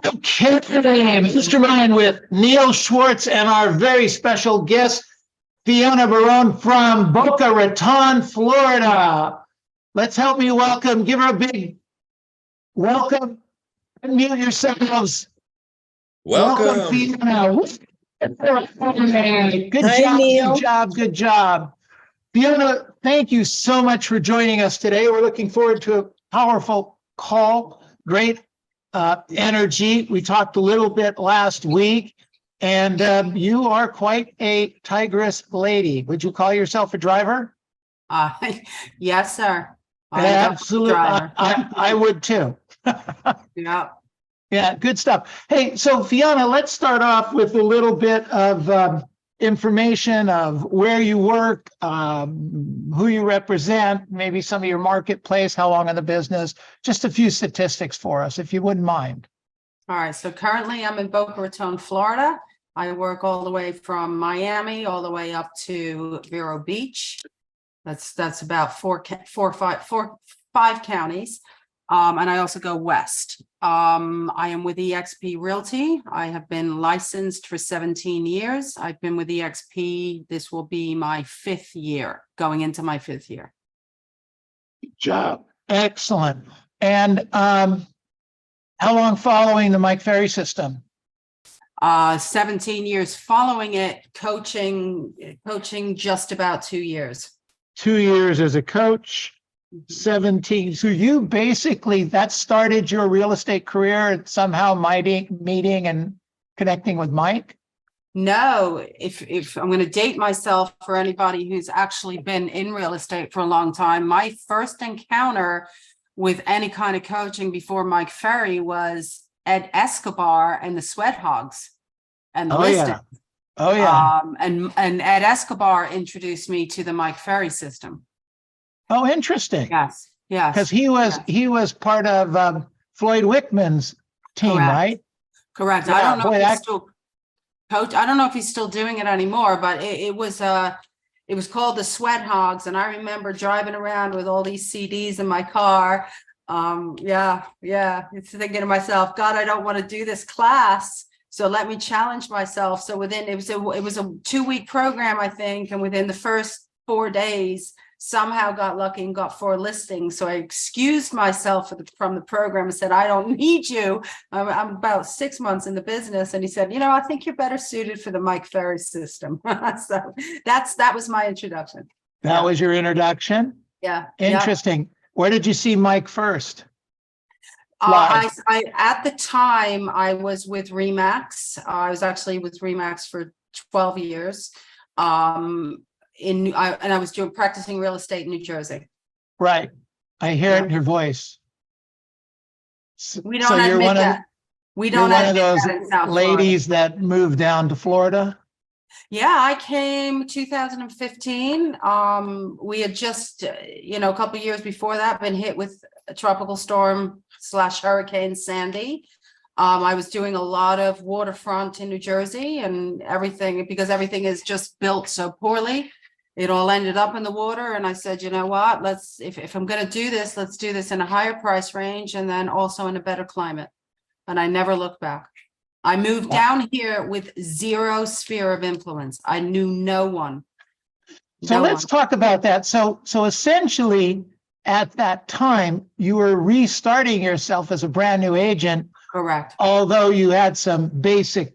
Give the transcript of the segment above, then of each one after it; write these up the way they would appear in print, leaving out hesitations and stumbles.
Okay, Mastermind with Neil Schwartz and our very special guest, Fiona Barone from Boca Raton, Florida. Let's help me welcome, give her a big welcome. Unmute yourselves. Welcome. Fiona. Good Hi, job, Neil. good job, good job. Fiona, thank you so much for joining us today. We're looking forward to a powerful call. Great energy. We talked a little bit last week, and you are quite a tigress lady. Would you call yourself a driver? Yes, sir. Absolutely. I would too. Yeah. Yeah, good stuff. Hey, so Fiona, let's start off with a little bit of information of where you work, who you represent, maybe some of your marketplace, how long in the business, just a few statistics for us, if you wouldn't mind. All right. So currently I'm in Boca Raton, Florida. I work all the way from Miami all the way up to Vero Beach. That's about five counties. And I also go west. I am with eXp Realty. I have been licensed for 17 years. I've been with eXp. This will be my 5th year, going into my 5th year. Good job. Excellent. And how long following the Mike Ferry system? 17 years following it, coaching just about 2 years. 2 years as a coach. 17. So you basically, that started your real estate career and somehow meeting and connecting with Mike? No, if I'm going to date myself for anybody who's actually been in real estate for a long time, my first encounter with any kind of coaching before Mike Ferry was Ed Escobar and the Sweat Hogs and the listing. Yeah. Oh yeah. And Ed Escobar introduced me to the Mike Ferry system. Oh, interesting. Yes. Yes. Because he was part of Floyd Wickman's team, Correct. Right? Correct. Yeah, I don't know boy, if he's still coach. I don't know if he's still doing it anymore, but it was called the Sweat Hogs, and I remember driving around with all these CDs in my car. It's thinking to myself, God, I don't want to do this class, so let me challenge myself. So it was a 2-week program, I think, and within the first 4 days, somehow got lucky and got 4 listings. So I excused myself from the program and said, I don't need you. I'm about 6 months in the business. And he said, I think you're better suited for the Mike Ferry system. So that was my introduction. That was your introduction? Yeah. Interesting. Yeah. Where did you see Mike first? I at the time I was with Remax. I was actually with Remax for 12 years. I was practicing real estate in New Jersey. Right. I hear it in your voice. We don't admit that. We don't admit that. You're one of those ladies that moved down to Florida? Yeah, I came 2015. We had just, a couple of years before that been hit with a tropical storm / hurricane Sandy. I was doing a lot of waterfront in New Jersey and everything, because everything is just built so poorly. It all ended up in the water. And I said, you know what, if I'm going to do this, let's do this in a higher price range and then also in a better climate. And I never looked back. I moved down here with 0 sphere of influence. I knew no one. So let's talk about that. So essentially at that time, you were restarting yourself as a brand new agent. Correct. Although you had some basic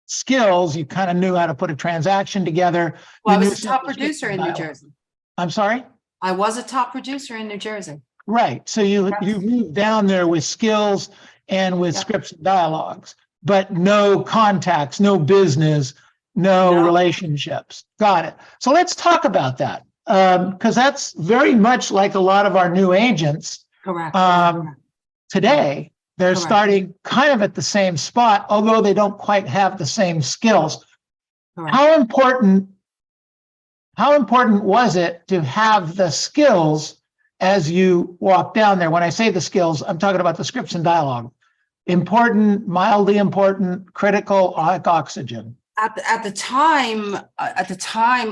skills, you kind of knew how to put a transaction together. Well, I was a top producer in New Jersey. I'm sorry? I was a top producer in New Jersey. Right. So you moved down there with skills and with scripts and dialogues, but no contacts, no business, no relationships. Got it. So let's talk about that, because that's very much like a lot of our new agents. Correct. Today. They're starting kind of at the same spot, although they don't quite have the same skills. Correct. How important was it to have the skills as you walk down there? When I say the skills, I'm talking about the scripts and dialogue. Important, mildly important, critical, like oxygen. At the time,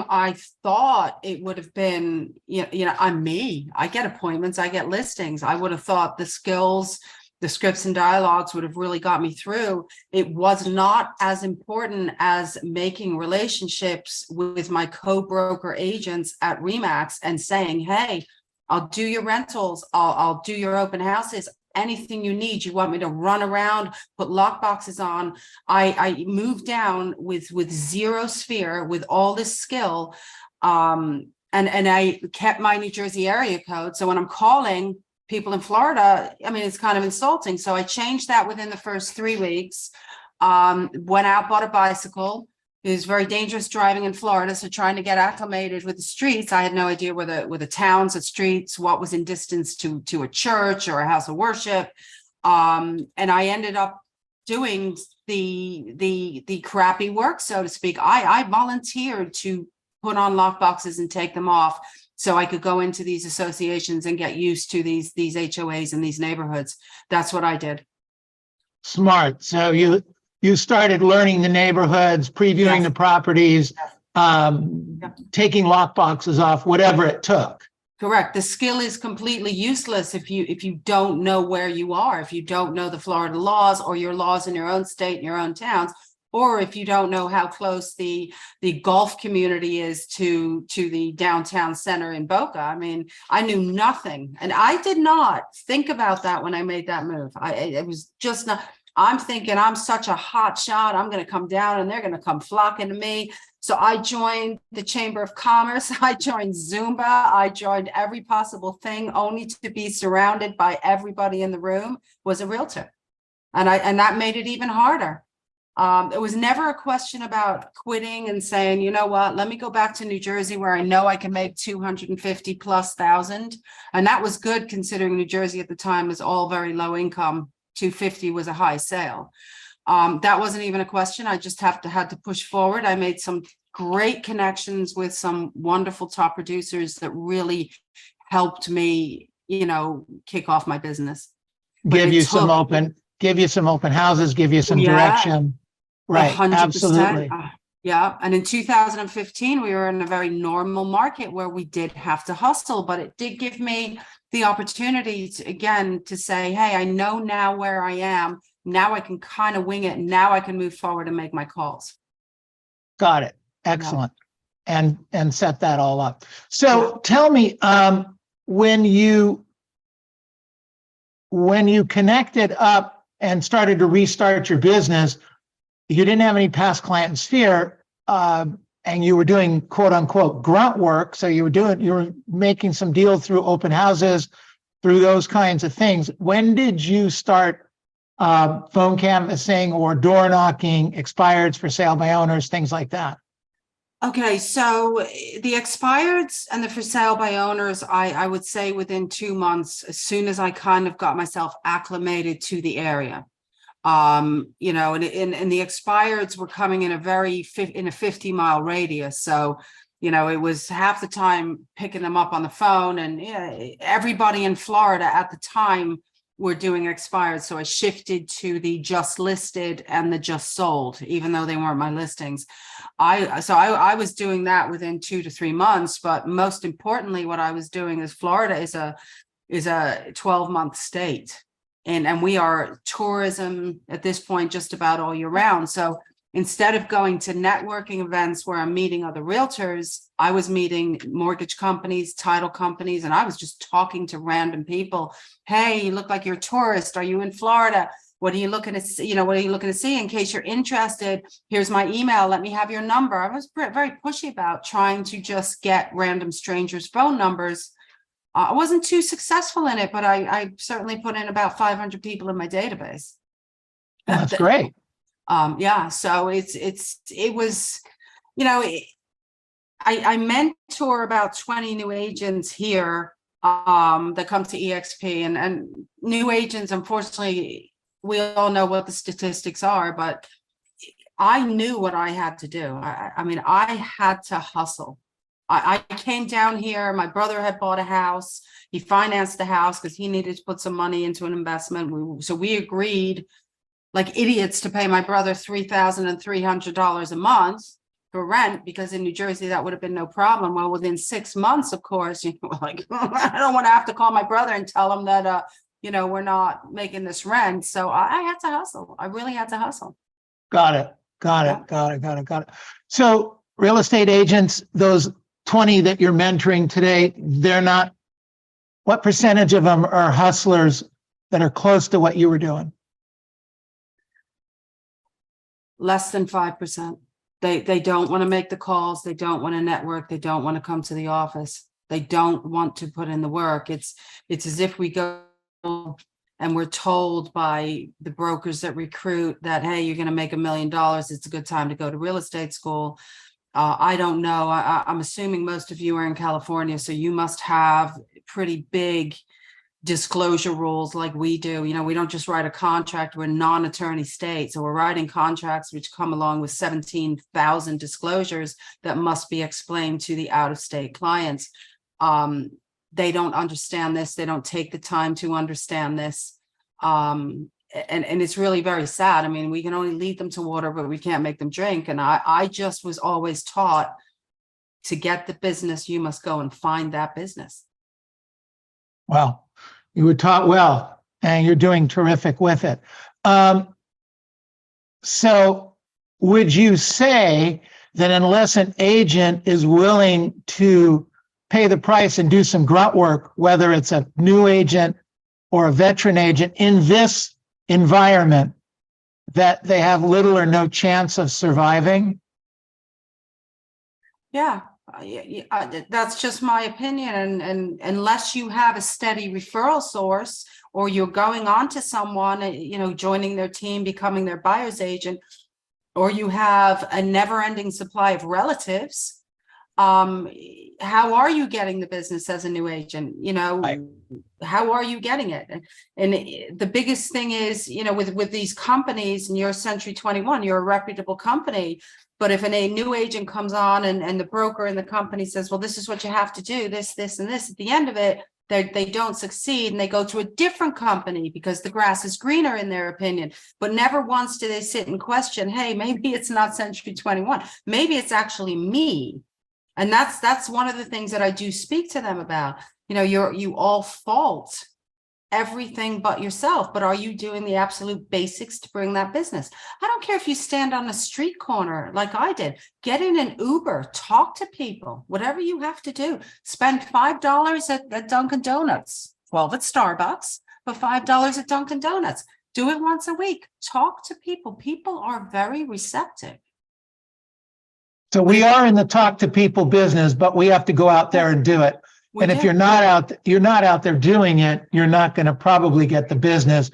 I thought it would have been, I'm me. I get appointments, I get listings. I would have thought the skills, the scripts and dialogues would have really got me through. It was not as important as making relationships with my co-broker agents at Remax and saying, hey, I'll do your rentals, I'll do your open houses, anything you need. You want me to run around, put lock boxes on. I moved down with zero sphere, with all this skill. And I kept my New Jersey area code. So when I'm calling people in Florida, I mean, it's kind of insulting. So I changed that within the first 3 weeks. Went out, bought a bicycle. It was very dangerous driving in Florida. So trying to get acclimated with the streets, I had no idea where the towns, the streets, what was in distance to a church or a house of worship. And I ended up doing the crappy work, so to speak. I volunteered to put on lock boxes and take them off so I could go into these associations and get used to these HOAs in these neighborhoods. That's what I did. Smart. So you started learning the neighborhoods, previewing Yes. the properties, Yep. taking lock boxes off, whatever it took. Correct. The skill is completely useless if you don't know where you are, if you don't know the Florida laws or your laws in your own state, in your own towns, or if you don't know how close the golf community is to the downtown center in Boca. I mean, I knew nothing, and I did not think about that when I made that move. It was just not. I'm thinking I'm such a hot shot. I'm going to come down and they're going to come flocking to me. So I joined the Chamber of Commerce. I joined Zumba. I joined every possible thing, only to be surrounded by everybody in the room was a realtor. And that made it even harder. It was never a question about quitting and saying, you know what, let me go back to New Jersey where I know I can make 250,000+. And that was good considering New Jersey at the time was all very low income. 250 was a high sale. That wasn't even a question. I just had to push forward. I made some great connections with some wonderful top producers that really helped me, kick off my business. Give you some open houses, give you some direction. Right. 100%. Absolutely. Yeah. And in 2015, we were in a very normal market where we did have to hustle, but it did give me the opportunity to say, hey, I know now where I am. Now I can kind of wing it. Now I can move forward and make my calls. Got it. Excellent. Yeah. And set that all up. So tell me, when you connected up and started to restart your business, you didn't have any past client in Sphere, and you were doing quote unquote grunt work. So you were making some deals through open houses, through those kinds of things. When did you start phone canvassing or door knocking, expireds for sale by owners, things like that? Okay, so the expireds and the for sale by owners, I would say within 2 months, as soon as I kind of got myself acclimated to the area. And the expireds were coming in a 50-mile radius. So, it was half the time picking them up on the phone, and everybody in Florida at the time were doing expired. So I shifted to the just listed and the just sold, even though they weren't my listings. I was doing that within 2 to 3 months. But most importantly, what I was doing is Florida is a 12-month state. And we are tourism at this point just about all year round. So instead of going to networking events where I'm meeting other realtors, I was meeting mortgage companies, title companies, and I was just talking to random people. Hey, you look like you're a tourist. Are you in Florida? What are you looking to see? What are you looking to see? In case you're interested, here's my email. Let me have your number. I was very pushy about trying to just get random strangers' phone numbers. I wasn't too successful in it, but I certainly put in about 500 people in my database. That's great. So it was, I mentor about 20 new agents here that come to EXP, and new agents, unfortunately, we all know what the statistics are, but I knew what I had to do. I had to hustle. I came down here. My brother had bought a house. He financed the house because he needed to put some money into an investment. So we agreed like idiots to pay my brother $3,300 a month for rent, because in New Jersey, that would have been no problem. Well, within 6 months, of course, you know, like, I don't want to have to call my brother and tell him that, you know, we're not making this rent. So I had to hustle. I really had to hustle. Got it. So real estate agents, those 20 that you're mentoring today, they're not, what percentage of them are hustlers that are close to what you were doing? Less than 5%. They don't want to make the calls. They don't want to network. They don't want to come to the office. They don't want to put in the work. It's as if we go and we're told by the brokers that recruit that, hey, you're going to make $1 million. It's a good time to go to real estate school. I don't know. I'm assuming most of you are in California, so you must have pretty big disclosure rules like we do. You know, we don't just write a contract. We're non-attorney state, so we're writing contracts which come along with 17,000 disclosures that must be explained to the out-of-state clients. They don't understand this. They don't take the time to understand this. And it's really very sad. I mean, we can only lead them to water, but we can't make them drink. And I just was always taught, to get the business, you must go and find that business. Well, you were taught well, and you're doing terrific with it. So would you say that unless an agent is willing to pay the price and do some grunt work, whether it's a new agent or a veteran agent in this environment, that they have little or no chance of surviving? Yeah, that's just my opinion. And unless you have a steady referral source, or you're going on to someone, you know, joining their team, becoming their buyer's agent, or you have a never-ending supply of relatives, how are you getting the business as a new agent? You know, how are you getting it? And the biggest thing is, you know, with these companies, and you're Century 21, you're a reputable company. But if a new agent comes on and the broker in the company says, well, this is what you have to do, this, and this, at the end of it, they don't succeed, and they go to a different company because the grass is greener in their opinion. But never once do they sit and question, hey, maybe it's not Century 21. Maybe it's actually me. And that's one of the things that I do speak to them about. You know, you all fault everything but yourself, but are you doing the absolute basics to bring that business? I don't care if you stand on a street corner like I did, get in an Uber, talk to people, whatever you have to do. Spend $5 at Dunkin' Donuts, 12 at Starbucks, but $5 at Dunkin' Donuts. Do it once a week. Talk to people. People are very receptive. So we are in the talk to people business, but we have to go out there and do it. And if you're not out there doing it, you're not going to probably get the business,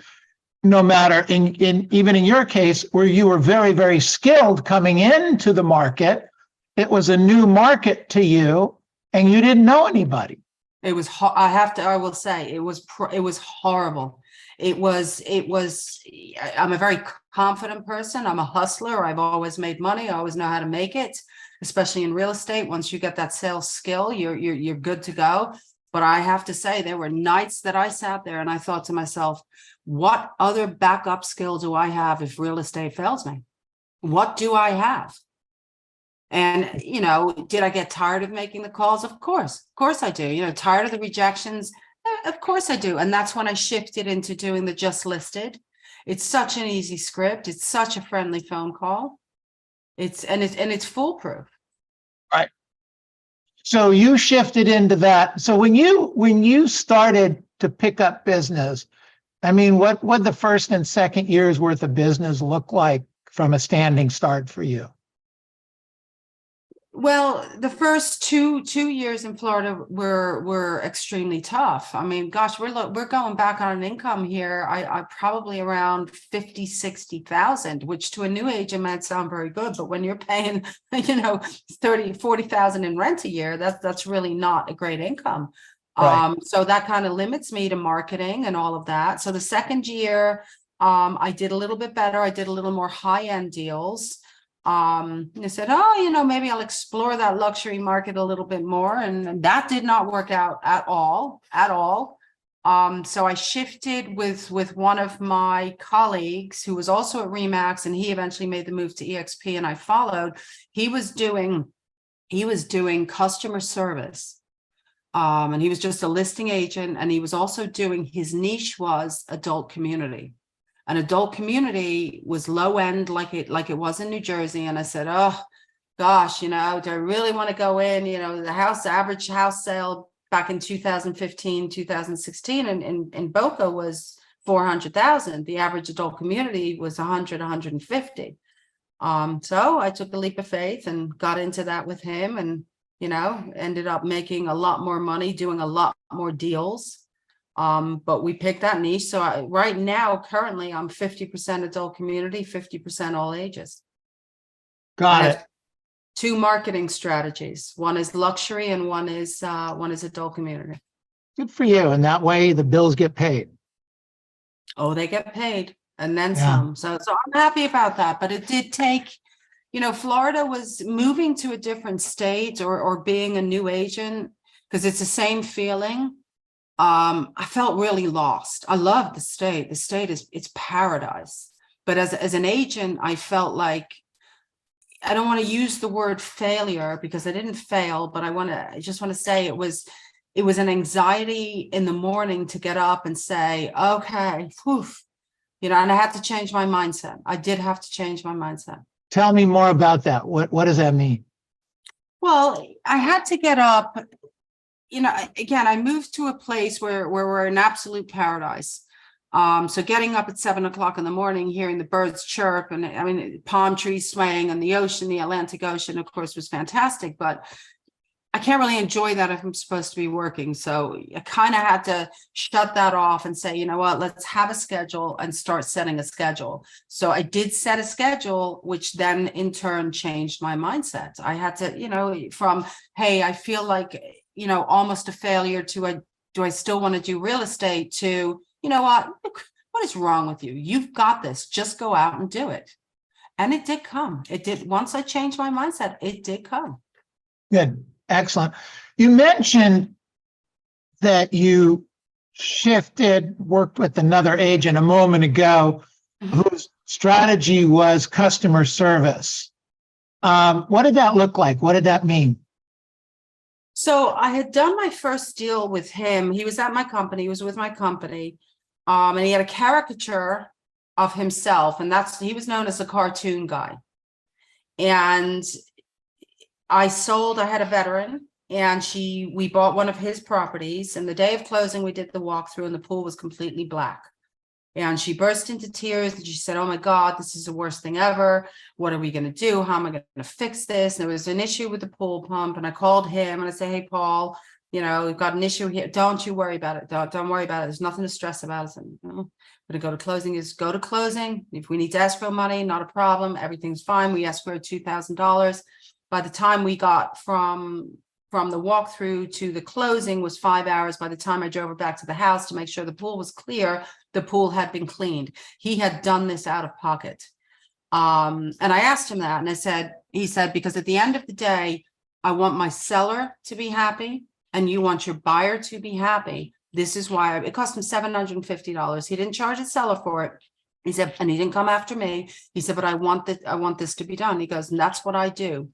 no matter even in your case, where you were very, very skilled coming into the market. It was a new market to you, and you didn't know anybody. It was, I will say, it was horrible. It was, I'm a very confident person. I'm a hustler. I've always made money. I always know how to make it, especially in real estate. Once you get that sales skill, you're good to go. But I have to say, there were nights that I sat there and I thought to myself, what other backup skill do I have if real estate fails me? What do I have? And, you know, did I get tired of making the calls? Of course I do. You know, tired of the rejections? Of course I do. And that's when I shifted into doing the just listed. It's such an easy script. It's such a friendly phone call. It's foolproof. Right. So you shifted into that. So when you started to pick up business, I mean, what the first and second years worth of business look like from a standing start for you? Well, the first two years in Florida were extremely tough. I mean, gosh, we're going back on an income here. I probably around 50, 60,000, which to a new agent might sound very good, but when you're paying, you know, 30, 40,000 in rent a year, that's really not a great income. Right. So that kind of limits me to marketing and all of that. So the second year, I did a little bit better. I did a little more high-end deals. I said, oh, you know, maybe I'll explore that luxury market a little bit more. And that did not work out at all. So I shifted with one of my colleagues who was also at Remax, and he eventually made the move to EXP, and I followed. He was doing customer service. And he was just a listing agent, and he was also doing, his niche was adult community. And adult community was low end, like it was in New Jersey. And I said, oh gosh, do I really want to go in? The average house sale back in 2015, 2016 in Boca was 400,000. The average adult community was 100, 150. So I took the leap of faith and got into that with him, and ended up making a lot more money, doing a lot more deals. But we picked that niche. So right now, currently, I'm 50% adult community, 50% all ages. Got it. Two marketing strategies. One is luxury, and one is adult community. Good for you. And that way the bills get paid. Oh, they get paid, and then Yeah. some. So I'm happy about that. But it did take, Florida was moving to a different state, or being a new agent, because it's the same feeling. I felt really lost. I love the state. The state it's paradise. But as an agent, I felt like, I don't want to use the word failure, because I didn't fail, but I just want to say it was an anxiety in the morning to get up and say, okay, whew, and I had to change my mindset. I did have to change my mindset. Tell me more about that. What does that mean? Well, I had to get up, again, I moved to a place where we're in absolute paradise. So getting up at 7 o'clock in the morning, hearing the birds chirp, and palm trees swaying, and the ocean, the Atlantic Ocean, of course, was fantastic, but I can't really enjoy that if I'm supposed to be working. So I kind of had to shut that off and say, you know what, let's have a schedule and start setting a schedule. So I did set a schedule, which then in turn changed my mindset. I had to, from, hey, I feel like, almost a failure, to do I still want to do real estate, to, what is wrong with you? You've got this. Just go out and do it. And it did come. It did. Once I changed my mindset, it did come. Good. Excellent. You mentioned that you worked with another agent a moment ago whose strategy was customer service. What did that look like? What did that mean? So I had done my first deal with him. He was at my company. He was with my company. And he had a caricature of himself. And he was known as a cartoon guy. And I had a veteran, and we bought one of his properties, and the day of closing, we did the walkthrough, and the pool was completely black. And she burst into tears, and she said, oh my God, this is the worst thing ever. What are we going to do? How am I going to fix this? And there was an issue with the pool pump, and I called him and I said, hey, Paul, we've got an issue here. Don't you worry about it. Don't worry about it. There's nothing to stress about. I said, no. But to go to closing. If we need to escrow money, not a problem. Everything's fine. We escrowed $2,000. By the time we got from the walkthrough to the closing was 5 hours. By the time I drove her back to the house to make sure the pool was clear, the pool had been cleaned. He had done this out of pocket. And I asked him that, and he said, because at the end of the day, I want my seller to be happy, and you want your buyer to be happy. This is why it cost him $750. He didn't charge a seller for it. He said, and he didn't come after me. He said, but I want this to be done. He goes, and that's what I do.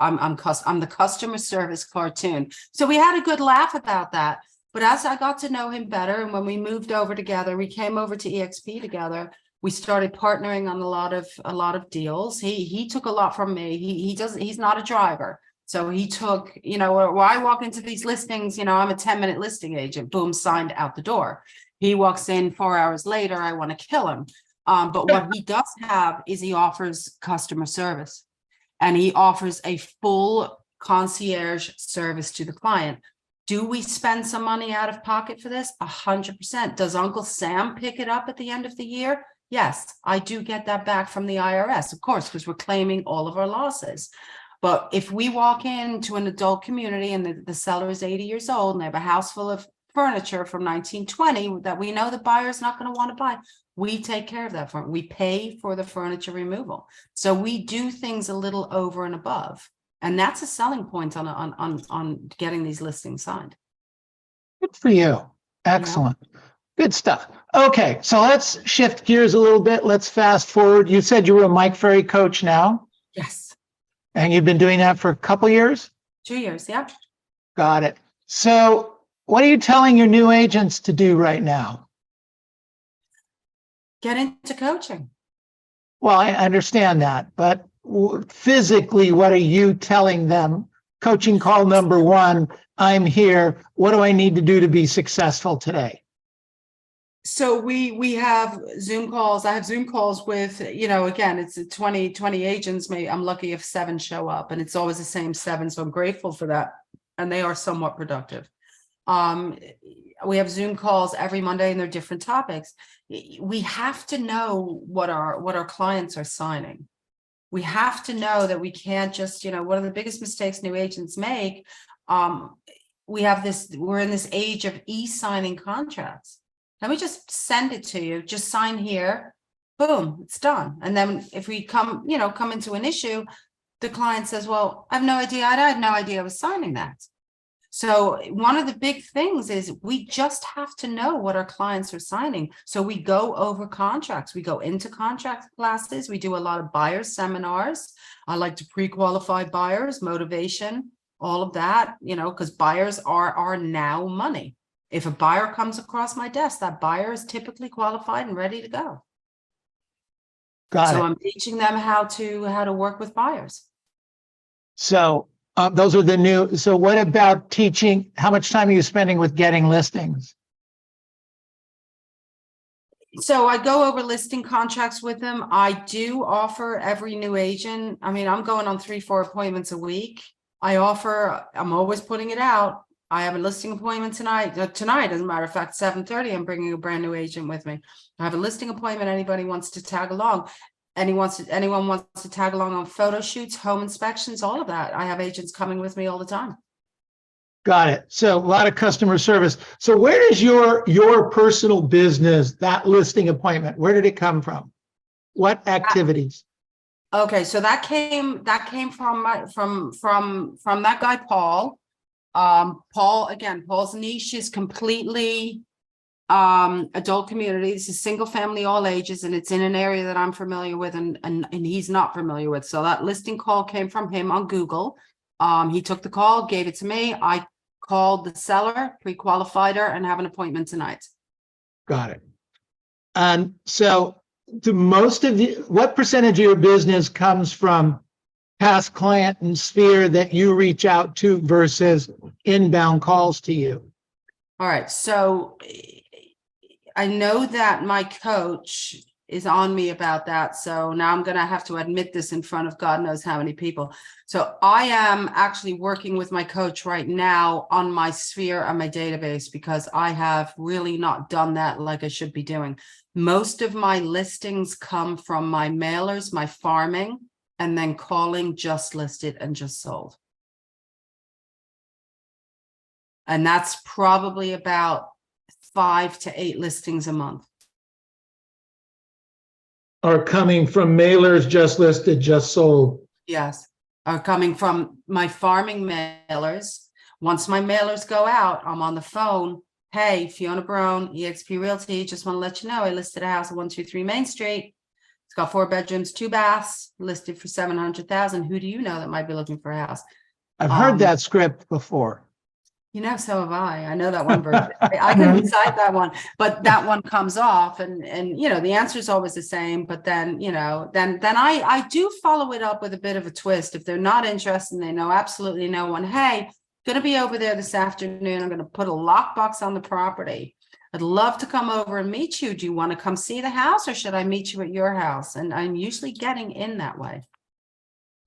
I'm the customer service cartoon. So we had a good laugh about that. But as I got to know him better, and when we moved over together, we came over to EXP together. We started partnering on a lot of deals. He took a lot from me. He's not a driver. So he took, when I walk into these listings, I'm a 10-minute listing agent, boom, signed, out the door. He walks in 4 hours later, I want to kill him. But what he does have is he offers customer service. And he offers a full concierge service to the client. Do we spend some money out of pocket for this? 100%. Does Uncle Sam pick it up at the end of the year? Yes, I do get that back from the IRS, of course, because we're claiming all of our losses. But if we walk into an adult community and the seller is 80 years old and they have a house full of furniture from 1920 that we know the buyer's not going to want to buy, we take care of that for we pay for the furniture removal. So we do things a little over and above, and that's a selling point on getting these listings signed. Good for you. Excellent. Good stuff. Okay, so let's shift gears a little bit. Let's fast forward. You said you were a Mike Ferry coach now, Yes. and you've been doing that for a couple years? 2 years. Yep. Got it. So what are you telling your new agents to do right now? Get into coaching. Well, I understand that, but physically, what are you telling them? Coaching call number one, I'm here. What do I need to do to be successful today? So we have Zoom calls. I have Zoom calls with, again, it's 20 agents. Maybe I'm lucky if 7 show up, and it's always the same 7. So I'm grateful for that. And they are somewhat productive. We have Zoom calls every Monday, and they're different topics. We have to know what our clients are signing. We have to know that we can't just, one of the biggest mistakes new agents make. We're in this age of e-signing contracts. Let me just send it to you. Just sign here. Boom, it's done. And then if we come into an issue, the client says, well, I have no idea. I had no idea I was signing that. So one of the big things is we just have to know what our clients are signing. So we go over contracts. We go into contract classes. We do a lot of buyer seminars. I like to pre-qualify buyers, motivation, all of that, because buyers are now money. If a buyer comes across my desk, that buyer is typically qualified and ready to go. Got it. I'm teaching them how to work with buyers. So those are the new. So what about teaching? How much time are you spending with getting listings? So I go over listing contracts with them. I do offer every new agent. I mean, I'm going on 3-4 appointments a week. I'm always putting it out. I have a listing appointment tonight. Tonight, as a matter of fact, 7:30, I'm bringing a brand new agent with me. I have a listing appointment. Anybody wants to tag along. Anyone wants to tag along on photo shoots, home inspections, all of that. I have agents coming with me all the time. Got it. So a lot of customer service. So where does your personal business, that listing appointment, where did it come from? What activities? Okay, so that came from that guy, Paul. Paul's niche is completely adult community. This is single family, all ages, and it's in an area that I'm familiar with and he's not familiar with. So that listing call came from him on Google. He took the call, gave it to me. I called the seller, pre-qualified her, and have an appointment tonight. Got it. And so what percentage of your business comes from past client and sphere that you reach out to versus inbound calls to you? All right. So I know that my coach is on me about that. So now I'm going to have to admit this in front of God knows how many people. So I am actually working with my coach right now on my sphere and my database because I have really not done that like I should be doing. Most of my listings come from my mailers, my farming, and then calling just listed and just sold. And that's probably about 5 to 8 listings a month. Are coming from mailers, just listed, just sold? Yes, are coming from my farming mailers. Once my mailers go out, I'm on the phone. Hey, Fiona Barone, eXp Realty, just want to let you know I listed a house at 123 Main Street. It's got 4 bedrooms, 2 baths, listed for $700,000. Who do you know that might be looking for a house? I've heard that script before. So have I. I know that one version. I can recite that one, but that one comes off and the answer is always the same. But then, then I do follow it up with a bit of a twist. If they're not interested and they know absolutely no one, hey, going to be over there this afternoon. I'm going to put a lockbox on the property. I'd love to come over and meet you. Do you want to come see the house or should I meet you at your house? And I'm usually getting in that way.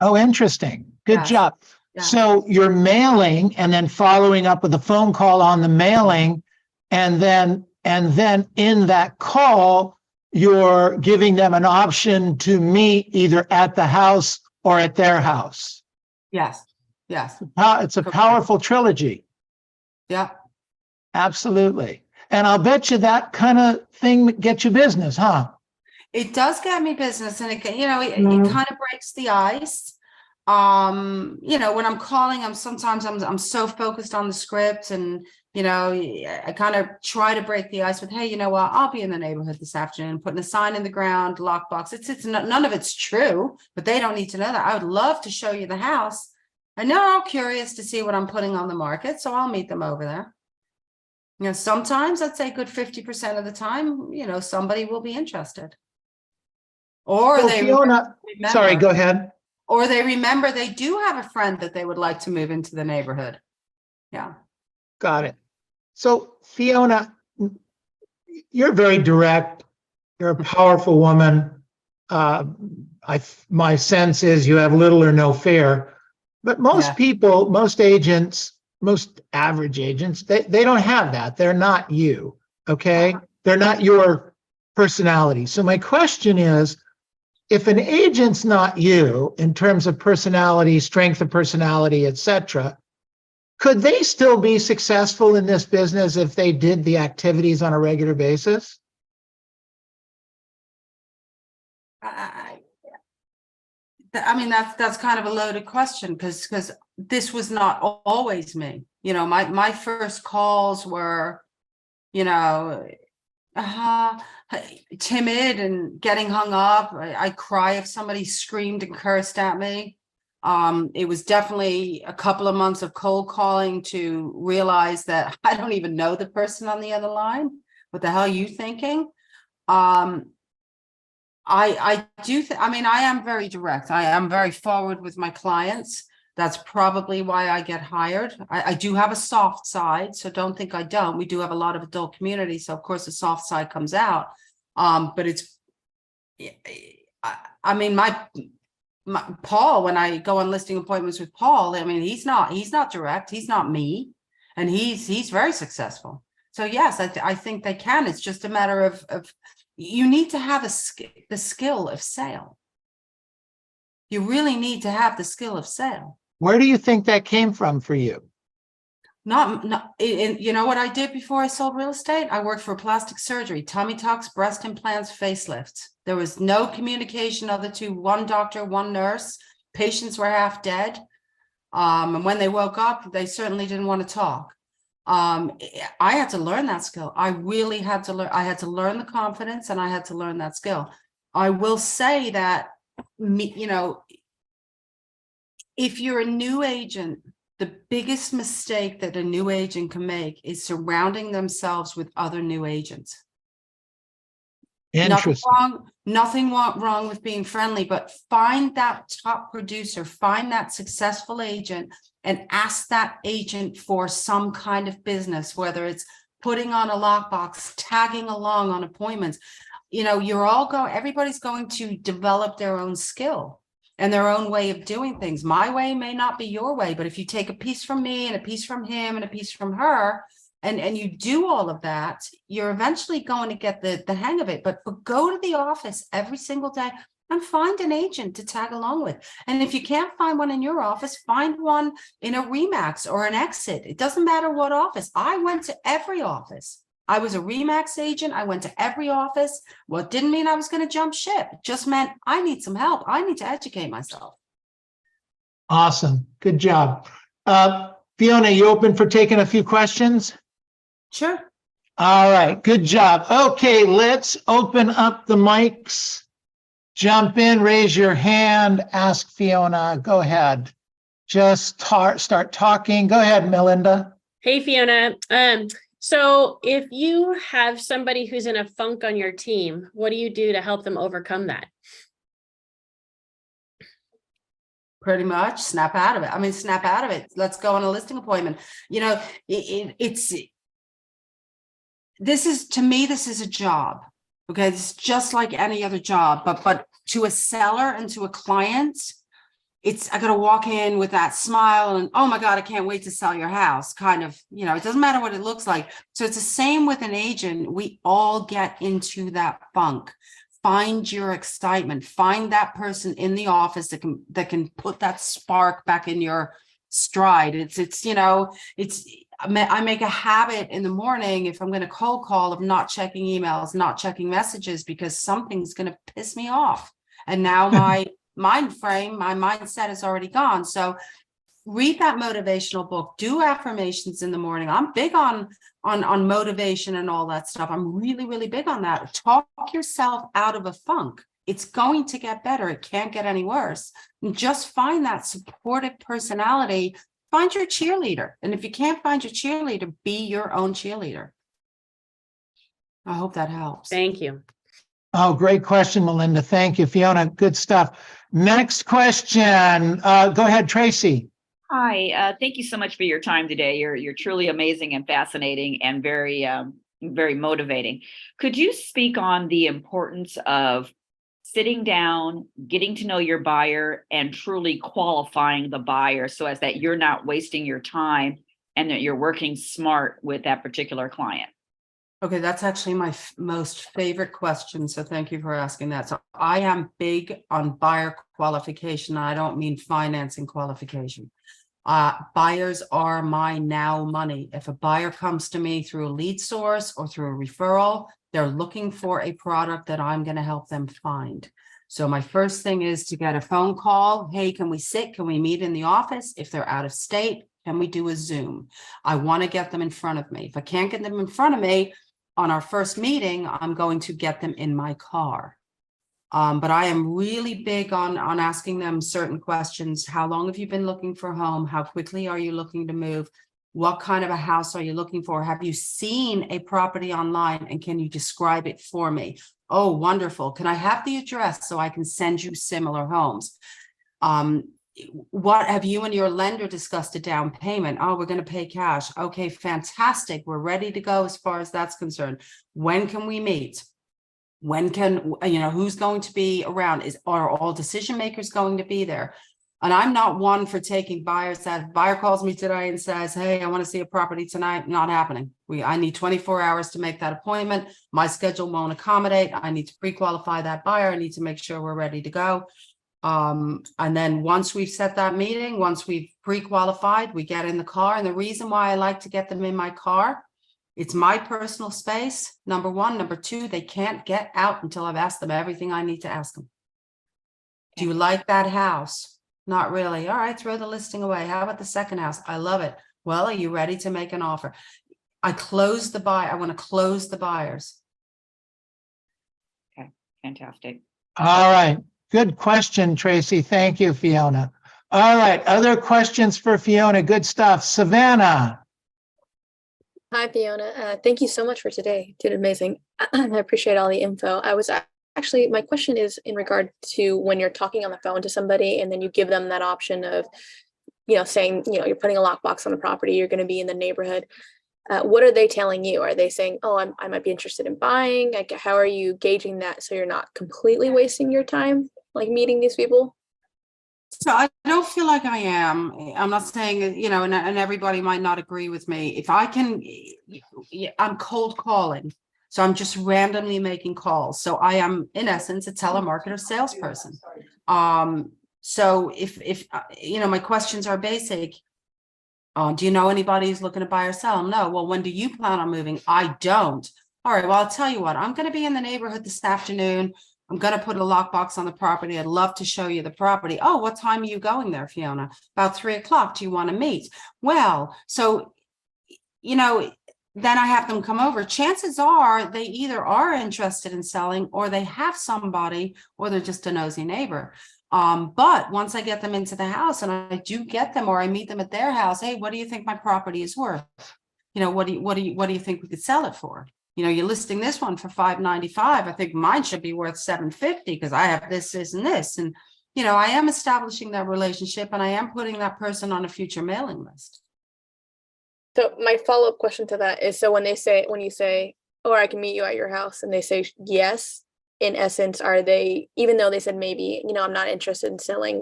Oh, interesting. Good job. Yeah. So you're mailing and then following up with a phone call on the mailing. And then in that call, you're giving them an option to meet either at the house or at their house. Yes. Yes. It's a powerful trilogy. Yeah. Absolutely. And I'll bet you that kind of thing gets you business, huh? It does get me business. And it kind of breaks the ice. when I'm calling, I'm so focused on the script, and I kind of try to break the ice with, hey, you know what, I'll be in the neighborhood this afternoon, putting a sign in the ground, lockbox. It's none of it's true, but they don't need to know that. I would love to show you the house. And they're all curious to see what I'm putting on the market, so I'll meet them over there. Sometimes I'd say good 50% of the time, somebody will be interested. Or So they Fiona, sorry, remember. go ahead. Or they remember they do have a friend that they would like to move into the neighborhood. Yeah. Got it. So Fiona, you're very direct. You're a powerful woman. My sense is you have little or no fear. But most Yeah. people, most agents, most average agents, they don't have that. They're not you. Okay. They're not your personality. So my question is, if an agent's not you in terms of personality, strength of personality, etc., could they still be successful in this business if they did the activities on a regular basis? I mean, that's kind of a loaded question, because this was not always me. My first calls were, timid and getting hung up. I cry if somebody screamed and cursed at me. It was definitely a couple of months of cold calling to realize that I don't even know the person on the other line. What the hell are you thinking? I am very direct. I am very forward with my clients. That's probably why I get hired. I do have a soft side, so don't think I don't. We do have a lot of adult community, so of course the soft side comes out. But it's, my Paul, when I go on listing appointments with Paul, he's not direct. He's not me, and he's very successful. So yes, I think they can. It's just a matter of you need to have the skill of sale. You really need to have the skill of sale. Where do you think that came from for you? You know what I did before I sold real estate? I worked for plastic surgery, tummy tucks, breast implants, facelifts. There was no communication other to one doctor, one nurse. Patients were half dead. And when they woke up, they certainly didn't want to talk. I had to learn that skill. I really had to learn. I had to learn the confidence, and I had to learn that skill. I will say that, if you're a new agent, the biggest mistake that a new agent can make is surrounding themselves with other new agents. Nothing wrong with being friendly, but find that top producer, find that successful agent, and ask that agent for some kind of business, whether it's putting on a lockbox, tagging along on appointments. Everybody's going to develop their own skill and their own way of doing things. My way may not be your way, but if you take a piece from me and a piece from him and a piece from her, and you do all of that, you're eventually going to get the hang of it. But go to the office every single day and find an agent to tag along with. And if you can't find one in your office, find one in a Remax or an Exit. It doesn't matter what office. I went to every office. I was a Remax agent. I went to every office. Well, it didn't mean I was going to jump ship. It just meant I need some help. I need to educate myself. Awesome. Good job. Fiona, you open for taking a few questions? Sure. All right. Good job. Okay, let's open up the mics. Jump in, raise your hand, ask Fiona. Go ahead. Just start talking. Go ahead, Melinda. Hey, Fiona. So if you have somebody who's in a funk on your team, what do you do to help them overcome that? Pretty much snap out of it. Snap out of it. Let's go on a listing appointment. This is a job. Okay. It's just like any other job, but to a seller and to a client, I got to walk in with that smile and, oh my God, I can't wait to sell your house. Kind of, it doesn't matter what it looks like. So it's the same with an agent. We all get into that funk. Find your excitement. Find that person in the office that can put that spark back in your stride. I make a habit in the morning, if I'm going to cold call, of not checking emails, not checking messages, because something's going to piss me off. And now mind frame, my mindset is already gone. So read that motivational book, do affirmations in the morning. I'm big on motivation and all that stuff. I'm really, really big on that. Talk yourself out of a funk. It's going to get better. It can't get any worse. And just find that supportive personality. Find your cheerleader. And if you can't find your cheerleader, be your own cheerleader. I hope that helps. Thank you. Oh, great question, Melinda. Thank you, Fiona. Good stuff. Next question. Go ahead, Tracy. Hi, thank you so much for your time today. You're truly amazing and fascinating and very motivating. Could you speak on the importance of sitting down, getting to know your buyer, and truly qualifying the buyer so as that you're not wasting your time and that you're working smart with that particular client? Okay, that's actually my most favorite question. So thank you for asking that. So I am big on buyer qualification. I don't mean financing qualification. Buyers are my now money. If a buyer comes to me through a lead source or through a referral, they're looking for a product that I'm going to help them find. So my first thing is to get a phone call. Hey, can we sit? Can we meet in the office? If they're out of state, can we do a Zoom? I want to get them in front of me. If I can't get them in front of me on our first meeting, I'm going to get them in my car. But I am really big on asking them certain questions. How long have you been looking for a home? How quickly are you looking to move? What kind of a house are you looking for? Have you seen a property online and can you describe it for me? Oh, wonderful. Can I have the address so I can send you similar homes? What have you and your lender discussed a down payment? Oh, we're going to pay cash. Okay, fantastic. We're ready to go as far as that's concerned. When can we meet? When can, who's going to be around? Are all decision makers going to be there? And I'm not one for taking buyers that if a buyer calls me today and says, hey, I want to see a property tonight. Not happening. I need 24 hours to make that appointment. My schedule won't accommodate. I need to pre-qualify that buyer. I need to make sure we're ready to go. And then once we've set that meeting, once we've pre-qualified, we get in the car. And the reason why I like to get them in my car, it's my personal space, number one. Number two, they can't get out until I've asked them everything I need to ask them. Do you like that house? Not really. All right, throw the listing away. How about the second house? I love it. Well, are you ready to make an offer? I close the buy. I want to close the buyers. Okay, fantastic. All right. Good question, Tracy. Thank you, Fiona. All right. Other questions for Fiona? Good stuff. Savannah. Hi, Fiona. Thank you so much for today. Did amazing. I appreciate all the info. Actually, my question is in regard to when you're talking on the phone to somebody and then you give them that option of, saying, you're putting a lockbox on the property, you're going to be in the neighborhood. What are they telling you? Are they saying, oh, I might be interested in buying? Like, how are you gauging that so you're not completely wasting your time, like meeting these people? So I don't feel like I am. I'm not saying, and everybody might not agree with me. If I can, I'm cold calling. So I'm just randomly making calls. So I am, in essence, a telemarketer salesperson. So if my questions are basic. Do you know anybody who's looking to buy or sell? No. Well, when do you plan on moving? I don't. All right. Well, I'll tell you what, I'm going to be in the neighborhood this afternoon. I'm going to put a lockbox on the property. I'd love to show you the property. Oh, what time are you going there, Fiona? About 3 o'clock. Do you want to meet? Well, so, then I have them come over. Chances are they either are interested in selling or they have somebody or they're just a nosy neighbor. But once I get them into the house and I do get them or I meet them at their house, hey, what do you think my property is worth? What do you think we could sell it for? You're listing this one for $595. I think mine should be worth $750 because I have this, and this. And, I am establishing that relationship and I am putting that person on a future mailing list. So my follow-up question to that is, so when you say, oh, I can meet you at your house, and they say yes, in essence, are they, even though they said maybe, I'm not interested in selling,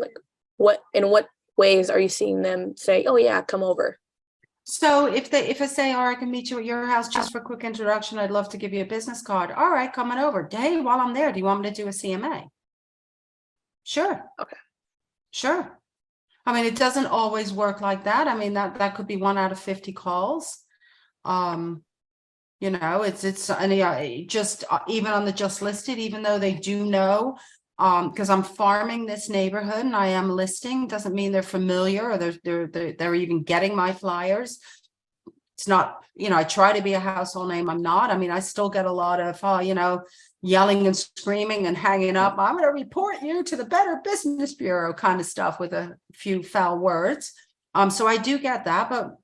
like in what ways are you seeing them say, oh yeah, come over? So if I say, I can meet you at your house just for a quick introduction, I'd love to give you a business card. All right, coming over. Hey, while I'm there, do you want me to do a CMA? Sure. Okay. Sure. I mean, it doesn't always work like that. I mean, that could be 1 out of 50 calls. It's just even on the just listed, even though they do know because I'm farming this neighborhood and I am listing, doesn't mean they're familiar or they're even getting my flyers. It's not, I try to be a household name. I'm not. I mean, I still get a lot of, yelling and screaming and hanging up. I'm going to report you to the Better Business Bureau kind of stuff with a few foul words. So I do get that, but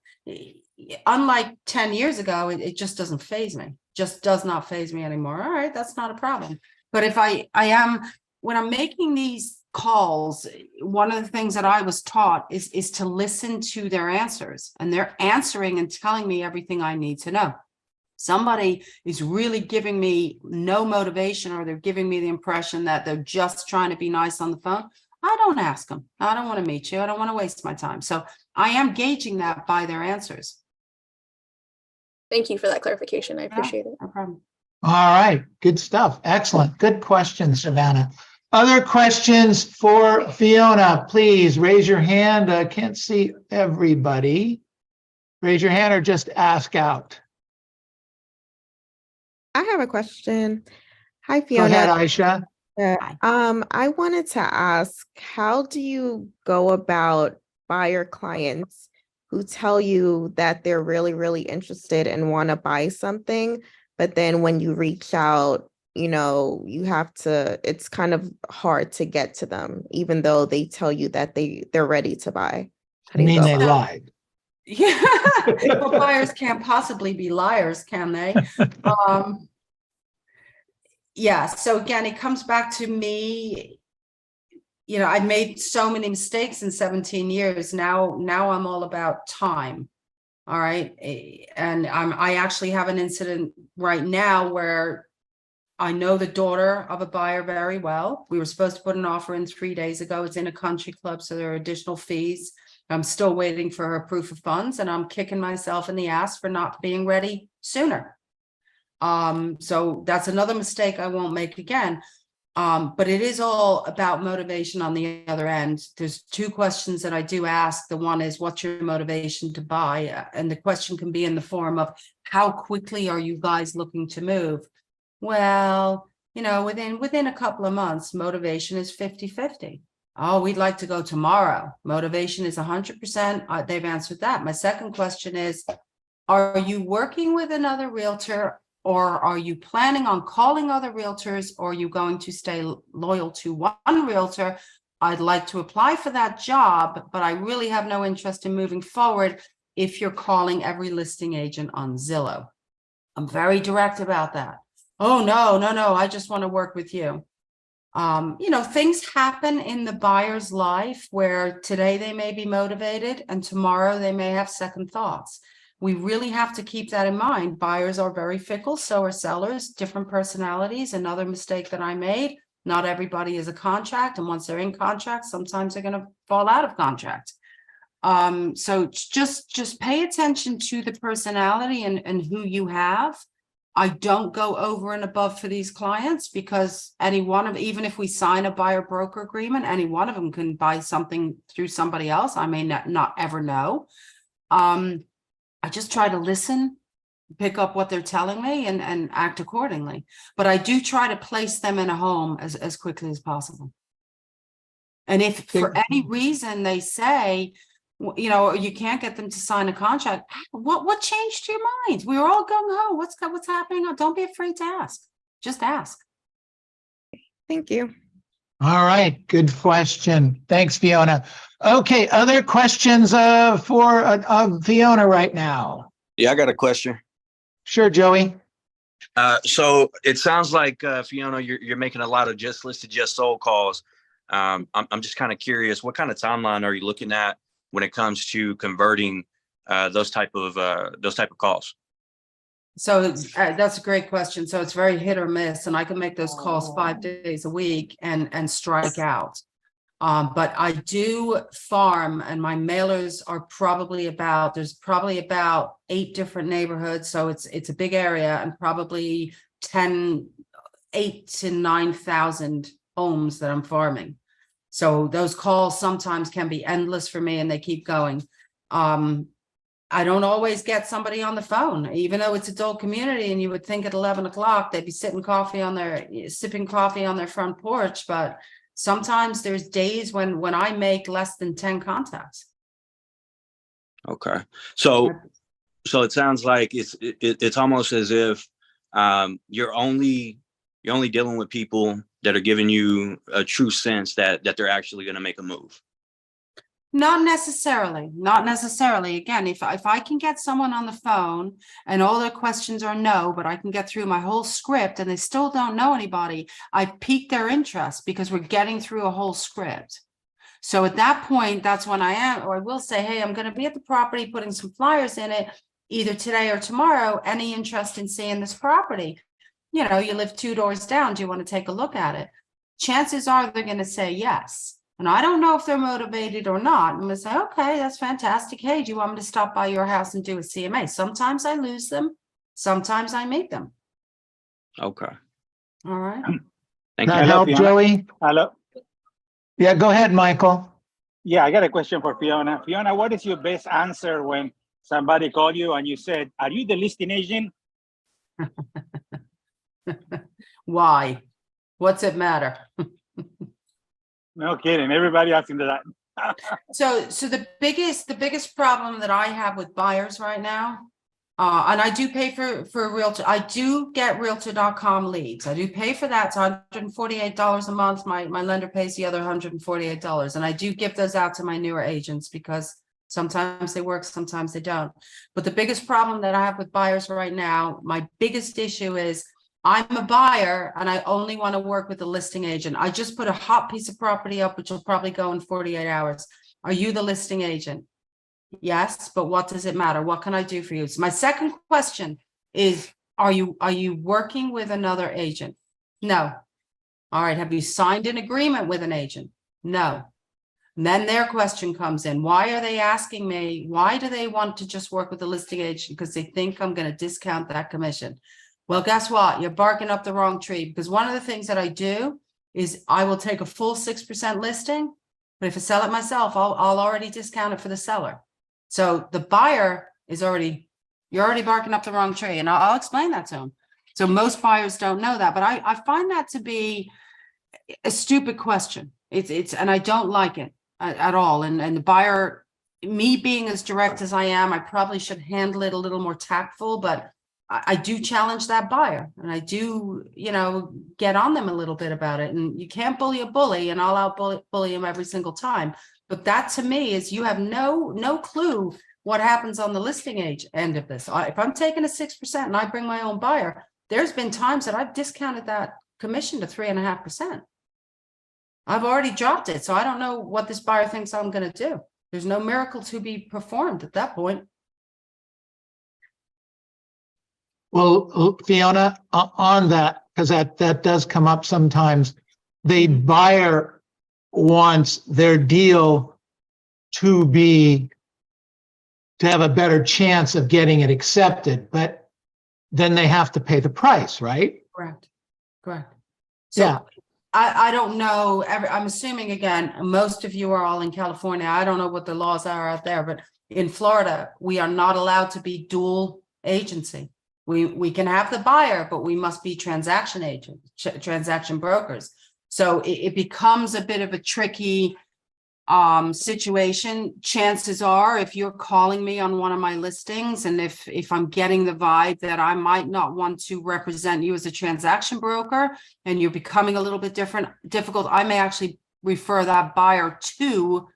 unlike 10 years ago, it just doesn't faze me. Just does not faze me anymore. All right, that's not a problem. But if I am, when I'm making these calls, one of the things that I was taught is to listen to their answers, and they're answering and telling me everything I need to know. Somebody is really giving me no motivation, or they're giving me the impression that they're just trying to be nice on the phone. I don't ask them. I don't want to meet you. I don't want to waste my time. So I am gauging that by their answers. Thank you for that clarification. I appreciate it. No problem. All right, good stuff. Excellent. Good question, Savannah. Other questions for Fiona, please raise your hand. I can't see everybody. Raise your hand or just ask out. I have a question. Hi, Go Fiona. ahead, Aisha. I wanted to ask, how do you go about buyer clients who tell you that they're really, really interested and want to buy something, but then when you reach out, it's kind of hard to get to them, even though they tell you that they're ready to buy. How do You you mean go they about it? lied? Yeah, well, buyers can't possibly be liars, can they? Yeah, so again, it comes back to me. I've made so many mistakes in 17 years. Now I'm all about time. All right. And I actually have an incident right now where I know the daughter of a buyer very well. We were supposed to put an offer in 3 days ago. It's in a country club, so there are additional fees. I'm still waiting for her proof of funds, and I'm kicking myself in the ass for not being ready sooner. So that's another mistake I won't make again. But it is all about motivation on the other end. There's two questions that I do ask. The one is, what's your motivation to buy? And the question can be in the form of, how quickly are you guys looking to move? Well, within a couple of months, motivation is 50-50. Oh, we'd like to go tomorrow. Motivation is 100%. They've answered that. My second question is, are you working with another realtor, or are you planning on calling other realtors, or are you going to stay loyal to one realtor? I'd like to apply for that job, but I really have no interest in moving forward if you're calling every listing agent on Zillow. I'm very direct about that. Oh, no, I just want to work with you. Things happen in the buyer's life where today they may be motivated and tomorrow they may have second thoughts. We really have to keep that in mind. Buyers are very fickle, so are sellers, different personalities. Another mistake that I made, not everybody is a contract, and once they're in contract, sometimes they're going to fall out of contract. So just pay attention to the personality and who you have. I don't go over and above for these clients, because even if we sign a buyer broker agreement, any one of them can buy something through somebody else. I may not ever know. I just try to listen, pick up what they're telling me, and act accordingly. But I do try to place them in a home as quickly as possible. And if for any reason they say, you can't get them to sign a contract, what changed your mind? We were all gung-ho. What's happening? Don't be afraid to ask. Just ask. Thank you. All right, good question. Thanks, Fiona. Okay, other questions for Fiona right now? Yeah, I got a question. Sure, Joey. So it sounds like Fiona, you're making a lot of just listed, just sold calls. I'm just kind of curious, what kind of timeline are you looking at when it comes to converting those type of calls? So that's a great question. So it's very hit or miss, and I can make those calls 5 days a week and strike out. But I do farm, and my mailers are there's probably about 8 different neighborhoods. So it's a big area, and probably 8 to 9,000 homes that I'm farming. So those calls sometimes can be endless for me, and they keep going. I don't always get somebody on the phone, even though it's adult community and you would think at 11 o'clock they'd be sipping coffee on their front porch. But sometimes there's days when I make less than 10 contacts. Okay. So it sounds like it's almost as if you're only dealing with people that are giving you a true sense that they're actually going to make a move. Not necessarily. Again, if I can get someone on the phone and all their questions are no, but I can get through my whole script and they still don't know anybody, I've piqued their interest because we're getting through a whole script. So at that point, that's when I will say, hey, I'm going to be at the property putting some flyers in it either today or tomorrow. Any interest in seeing this property? You know, you live 2 doors down. Do you want to take a look at it? Chances are they're going to say yes. And I don't know if they're motivated or not. I'm going to say, okay, that's fantastic. Hey, do you want me to stop by your house and do a CMA? Sometimes I lose them. Sometimes I meet them. Okay. All right. Thank That you. help, Joey? Hello. Yeah, go ahead, Michael. Yeah, I got a question for Fiona. Fiona, what is your best answer when somebody called you and you said, "Are you the listing agent?" Why? What's it matter? No kidding. Everybody asking that. So the biggest problem that I have with buyers right now, and I do pay for a realtor. I do get realtor.com leads. I do pay for that. It's $148 a month. My lender pays the other $148. And I do give those out to my newer agents because sometimes they work, sometimes they don't. But the biggest problem that I have with buyers right now, my biggest issue is I'm a buyer and I only want to work with a listing agent. I just put a hot piece of property up, which will probably go in 48 hours. Are you the listing agent? Yes, but what does it matter? What can I do for you? So my second question is, are you working with another agent? No. All right. Have you signed an agreement with an agent? No. And then their question comes in. Why are they asking me? Why do they want to just work with a listing agent? Because they think I'm going to discount that commission. Well, guess what? You're barking up the wrong tree, because one of the things that I do is I will take a full 6% listing, but if I sell it myself, I'll already discount it for the seller. So the buyer is you're already barking up the wrong tree, and I'll explain that to them. So most buyers don't know that, but I find that to be a stupid question. It's and I don't like it at all. And the buyer, me being as direct as I am, I probably should handle it a little more tactful, but I do challenge that buyer, and I do, get on them a little bit about it. And you can't bully a bully, and I'll out bully him every single time. But that to me is, you have no clue what happens on the listing end of this. If I'm taking a 6% and I bring my own buyer, there's been times that I've discounted that commission to 3.5%. I've already dropped it. So I don't know what this buyer thinks I'm going to do. There's no miracle to be performed at that point. Well, Fiona, on that, because that does come up sometimes, the buyer wants their deal to have a better chance of getting it accepted, but then they have to pay the price, right? Correct. So Yeah. I don't know. I'm assuming, again, most of you are all in California. I don't know what the laws are out there, but in Florida, we are not allowed to be dual agency. We can have the buyer, but we must be transaction brokers. So it becomes a bit of a tricky situation. Chances are, if you're calling me on one of my listings, and if I'm getting the vibe that I might not want to represent you as a transaction broker, and you're becoming a little bit difficult, I may actually refer that buyer to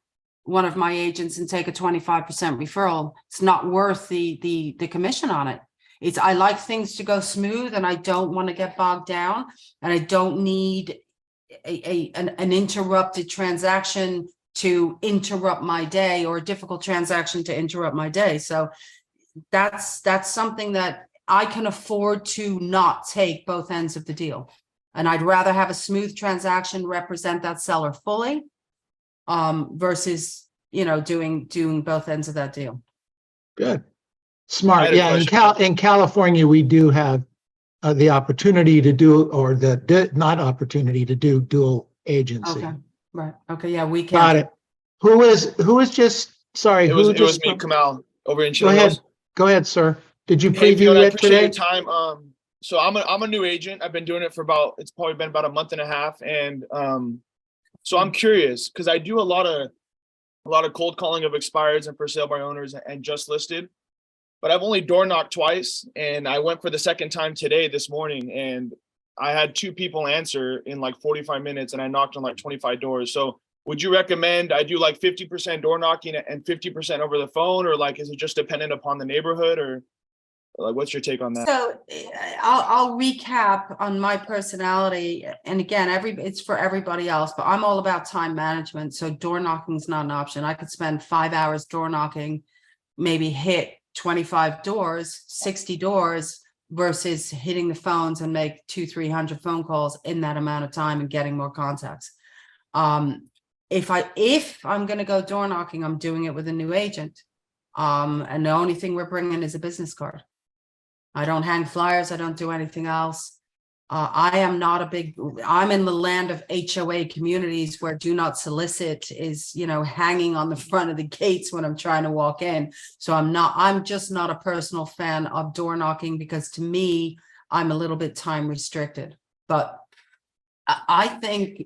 one of my agents and take a 25% referral. It's not worth the commission on it. I like things to go smooth, and I don't want to get bogged down, and I don't need an interrupted transaction to interrupt my day, or a difficult transaction to interrupt my day. So that's something that I can afford to not take both ends of the deal. And I'd rather have a smooth transaction, represent that seller fully, versus, doing both ends of that deal. Good. Smart. a Yeah. question. In California, we do have the opportunity to do, or the not opportunity to do dual agency. Okay. Right. Okay. Yeah, we can. Got it. Who is just, sorry, It was me, Kamal. over in Go Chili ahead. Hills. Go ahead, sir. Did you Hey, preview Fiona, I it appreciate your today? time. So I'm a new agent. I've been doing it for it's probably been about a month and a half. And so I'm curious because I do a lot of cold calling of expireds and for sale by owners and just listed. But I've only door knocked twice, and I went for the second time today, this morning, and I had 2 people answer in like 45 minutes, and I knocked on like 25 doors. So would you recommend I do like 50% door knocking and 50% over the phone, or like is it just dependent upon the neighborhood, or like what's your take on that? So I'll recap on my personality. And again, it's for everybody else, but I'm all about time management. So door knocking is not an option. I could spend 5 hours door knocking, maybe hit 25 doors, 60 doors versus hitting the phones and make 200-300 phone calls in that amount of time and getting more contacts. If I'm going to go door knocking, I'm doing it with a new agent. And the only thing we're bringing is a business card. I don't hang flyers. I don't do anything else. I'm in the land of HOA communities where do not solicit is, hanging on the front of the gates when I'm trying to walk in. So I'm just not a personal fan of door knocking because to me, I'm a little bit time restricted. But I think,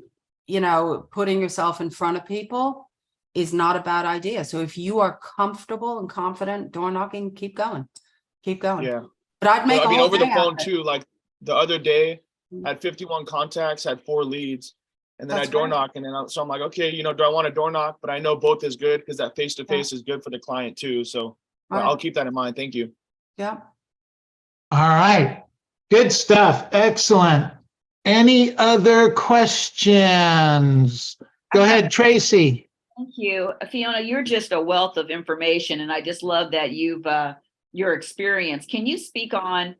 putting yourself in front of people is not a bad idea. So if you are comfortable and confident door knocking, keep going. Yeah. But I'd make over the day phone out of it. too, like the other day, I had 51 contacts, had 4 leads, and then That's I door right. knock, and then so I'm like, okay, do I want to door knock? But I know both is good because that face to face is good for the client too. So Right. I'll keep that in mind. Thank you. Yeah. All right. Good stuff. Excellent. Any other questions? Go ahead, Tracy. Thank you. Fiona, you're just a wealth of information, and I just love that you've your experience. Can you speak on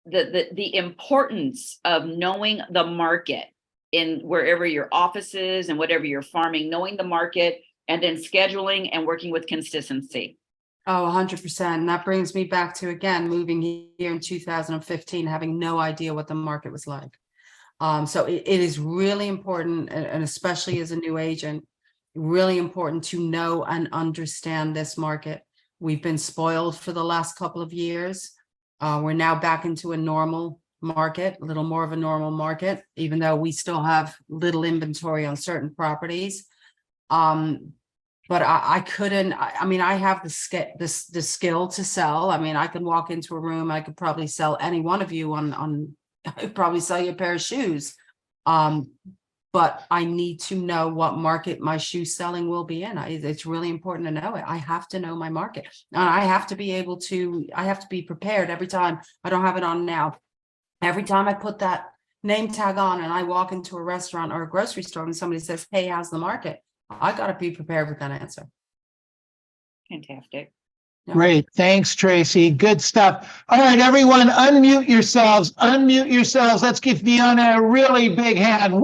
the importance of knowing the market in wherever your office is and whatever you're farming, knowing the market and then scheduling and working with consistency? Oh, 100%. And that brings me back to, again, moving here in 2015, having no idea what the market was like. So it is really important, and especially as a new agent, really important to know and understand this market. We've been spoiled for the last couple of years. We're now back into a normal market, a little more of a normal market, even though we still have little inventory on certain properties. But I couldn't, I have the skill to sell. I could walk into a room, I could probably sell any one of you I could probably sell you a pair of shoes. But I need to know what market my shoe selling will be in. It's really important to know it. I have to know my market. And I have to be prepared every time. I don't have it on now. Every time I put that name tag on and I walk into a restaurant or a grocery store and somebody says, hey, how's the market? I got to be prepared with that answer. Fantastic. Yeah. Great. Thanks, Tracy. Good stuff. All right, everyone, unmute yourselves. Unmute yourselves. Let's give Fiona a really big hand.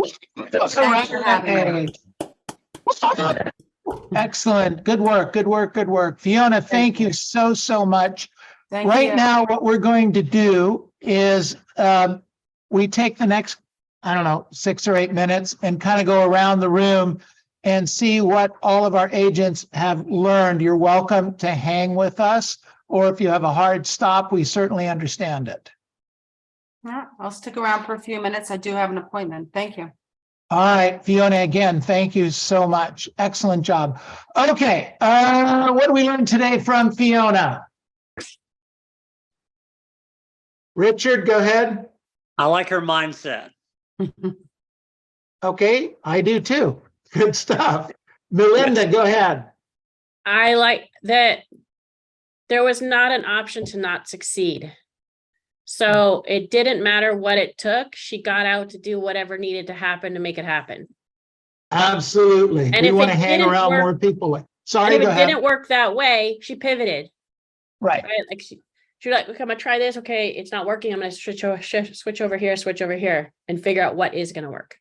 Thanks for having me. Excellent. Good work. Good work. Good work. Fiona, thank you so much. Thank Right you. now, what we're going to do is we take the next, 6 or 8 minutes and kind of go around the room and see what all of our agents have learned. You're welcome to hang with us, or if you have a hard stop, we certainly understand it. Yeah, I'll stick around for a few minutes. I do have an appointment. Thank you. All right, Fiona, again, thank you so much. Excellent job. Okay, what did we learn today from Fiona? Richard, go ahead. I like her mindset. Okay, I do too. Good stuff. Melinda, go ahead. I like that there was not an option to not succeed. So it didn't matter what it took. She got out to do whatever needed to happen to make it happen. Absolutely. And We if want it to hang didn't around work- more people. And Sorry, if go it ahead. didn't work that way, she pivoted. Right. Right? Like she was like, okay, I'm gonna try this. Okay, it's not working. I'm gonna switch over here, and figure out what is gonna work.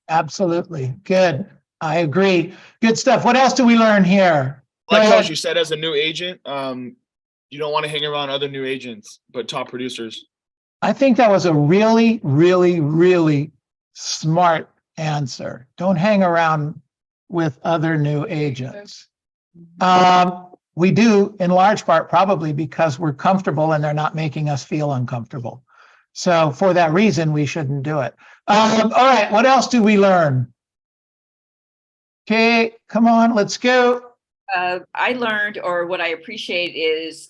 Absolutely. Good. I agree. Good stuff. What else do we learn here? Go Like ahead. Coach, you said, as a new agent, you don't want to hang around other new agents, but top producers. I think that was a really, really, really smart answer. Don't hang around with other new agents. We do in large part probably because we're comfortable and they're not making us feel uncomfortable. So for that reason, we shouldn't do it. All right, what else do we learn? Okay, come on, let's go. I learned, or what I appreciate is,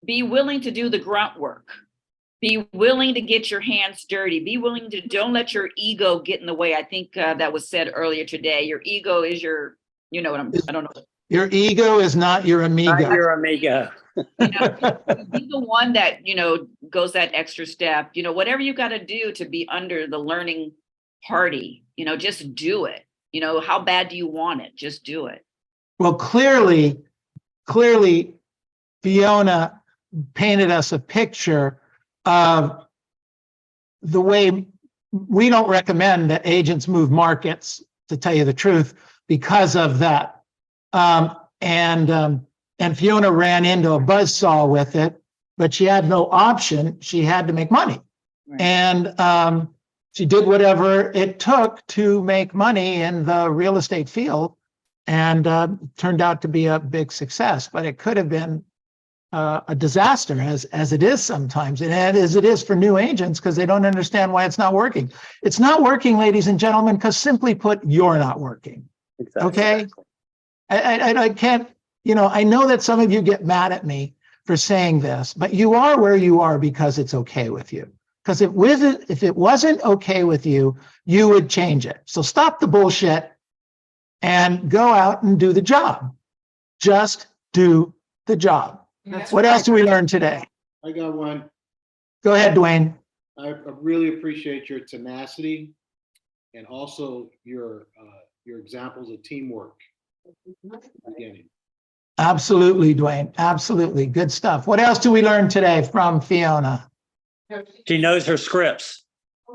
be willing to do the grunt work. Be willing to get your hands dirty. Be willing to, don't let your ego get in the way. I think that was said earlier today. Your ego is your, you know what I don't know. Your ego is not your amigo. Not your amigo. You know, be the one that, you know, goes that extra step, you know, whatever you got to do to be under the learning party, you know, just do it. You know, how bad do you want it? Just do it. Well, clearly, Fiona painted us a picture of the way we don't recommend that agents move markets, to tell you the truth, because of that. And Fiona ran into a buzzsaw with it, but she had no option. She had to make money. Right. And she did whatever it took to make money in the real estate field, and turned out to be a big success. But it could have been a disaster, as it is sometimes, and as it is for new agents, because they don't understand why it's not working. It's not working, ladies and gentlemen, because simply put, you're not working. Exactly. Okay? I can't, you know, I know that some of you get mad at me for saying this, but you are where you are because it's okay with you. Because if it wasn't okay with you, you would change it. So stop the bullshit and go out and do the job. Just do the job. What else do we learn today? I got one. Go ahead, Dwayne. I really appreciate your tenacity and also your examples of teamwork. Beginning. Absolutely, Dwayne. Absolutely. Good stuff. What else do we learn today from Fiona? She knows her scripts.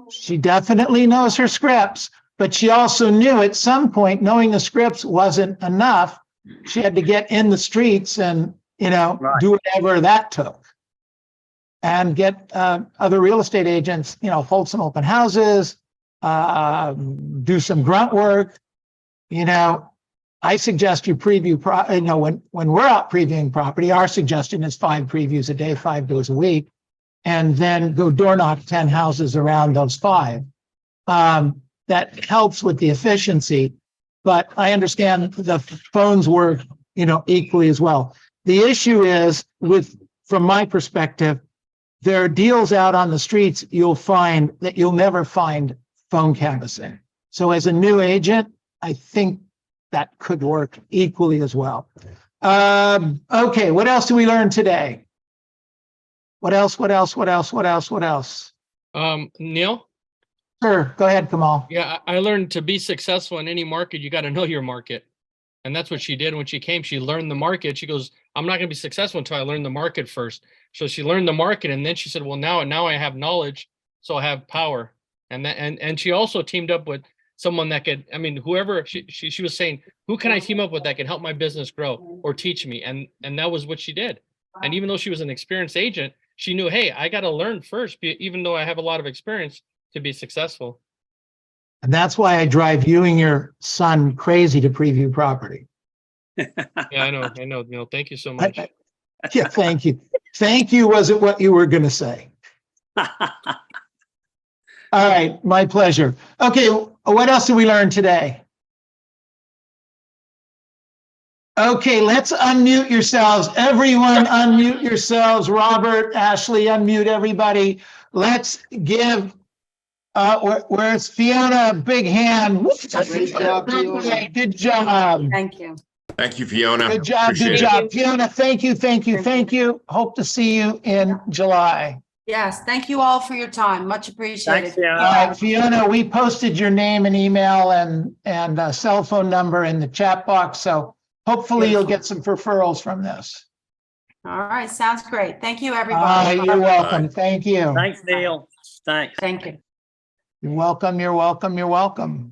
She definitely knows her scripts, but she also knew at some point knowing the scripts wasn't enough. She had to get in the streets and, you know, Right. do whatever that took. And get other real estate agents, you know, hold some open houses, do some grunt work. You know, I suggest you preview, when we're out previewing property, our suggestion is 5 previews a day, 5 days a week, and then go door knock 10 houses around those 5. That helps with the efficiency, but I understand the phones work, you know, equally as well. The issue is from my perspective, there are deals out on the streets you'll find that you'll never find phone canvassing. So as a new agent, I think that could work equally as well. Okay, what else do we learn today? What else? Neil? Sure, go ahead, Kamal. Yeah, I learned to be successful in any market, you got to know your market. And that's what she did. When she came, she learned the market. She goes, I'm not going to be successful until I learn the market first. So she learned the market, and then she said, well, now I have knowledge, so I have power. And she also teamed up with someone that could, I mean, whoever she was saying, who can I team up with that can help my business grow or teach me? And that was what she did. And even though she was an experienced agent, she knew, hey, I got to learn first, even though I have a lot of experience to be successful. And that's why I drive you and your son crazy to preview property. Yeah, I know. No, thank you so much. Yeah, thank you. Thank you wasn't what you were going to say. All right, my pleasure. Okay, what else did we learn today? Okay, let's unmute yourselves. Everyone unmute yourselves. Robert, Ashley, unmute everybody. Let's give, where's Fiona? Big hand. Great job, Fiona. Good job. Thank you. Thank you, Fiona. Good job, Appreciate good it. job. Fiona, thank you. Hope to see you in July. Yes, thank you all for your time. Much appreciated. Thanks, Fiona. All right, Fiona, we posted your name and email and cell phone number in the chat box, so hopefully you'll get some referrals from this. All right, sounds great. Thank you, everybody. You're welcome. Thank you. Thanks, Neil. Thanks. Thank you. You're welcome.